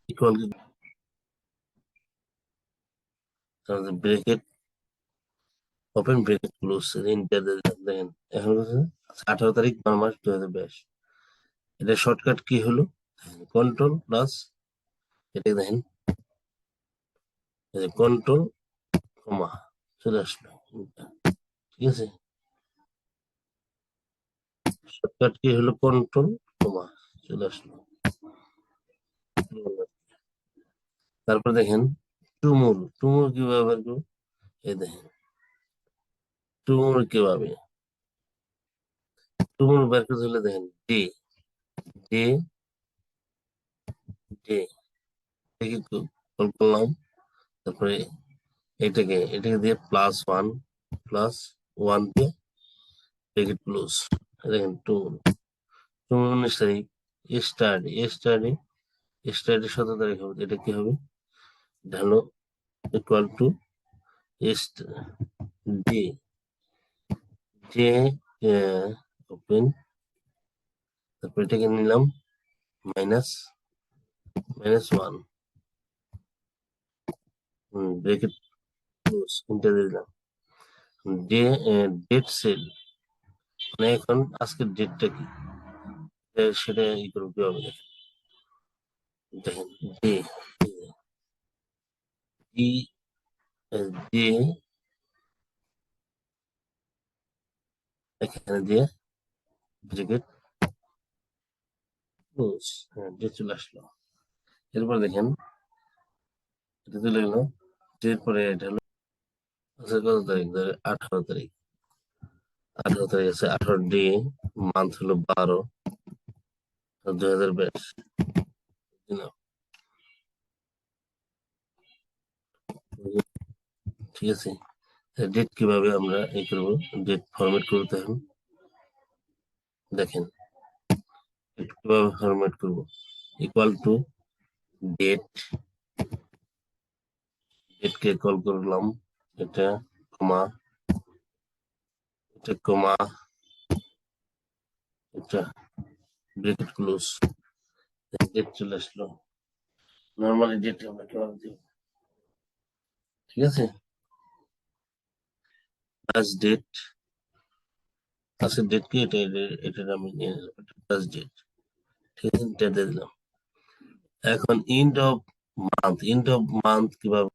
Equal bracket open bracket close দেখেন এখন 18 তারিখ 12 মাস 2022। এটা শর্টকাট কি হলো, কন্ট্রোল প্লাস এটা দেখেন কন্ট্রোল কমা চলে আসলো। ঠিক আছে, শর্টকাট কি হলো কন্ট্রোল কমা চলে আসলো। তারপর দেখেন টুমুর কি ব্যবহার করবো, এই দেখেন টুমুর কিভাবে বের করতে হলে দেখেন ডে ডে ডে দেখি কল করলাম। তারপরে এটাকে দিয়ে +1 দিয়ে ব্রেকেট ক্লোজ। দেখেন টুমুর 19 তারিখ স্টাডি 17 তারিখ হবে। এটা কি হবে, এটা হলো equal to day day open, তারপর এটাকে নিলাম -1 ব্রেকেট ক্লোজ, এটা দিয়ে দিলাম ডেট সেল, মানে এখন আজকের ডেটটা কি সেটা ই করবো কিভাবে, দেখেন ডে ডে এখানে দিয়ে ব্রেকেট ক্লোজ, হ্যাঁ ডে চলে আসলো। এরপর দেখেন এটা চলে গেল, এরপরে এটা হলো আজকে কত তারিখ, 18 তারিখ। 18 তারিখ আছে, 18 ডে মান্থ হলো 12/2022। ঠিক আছে, ডেট কিভাবে আমরা এই করবো, ডেট ফরম্যাট করতে হবে। দেখেন ডেট কিভাবে ফরম্যাট করবো, ইকুয়াল টু ডেট কে কল করলাম, এটা কমা এটা কমা এটা ব্রেকেট ক্লোজ, ডেট চলে আসলো। নর্মালি ডেট আমরা কিভাবে দিব, ঠিক আছে প্লাস ডেট, আজকের ডেট কি এটা আমি নিয়ে নিলাম প্লাস ডেট। ঠিক আছে, এটা দিয়ে দিলাম। এখন এন্ড অফ মান্থ কিভাবে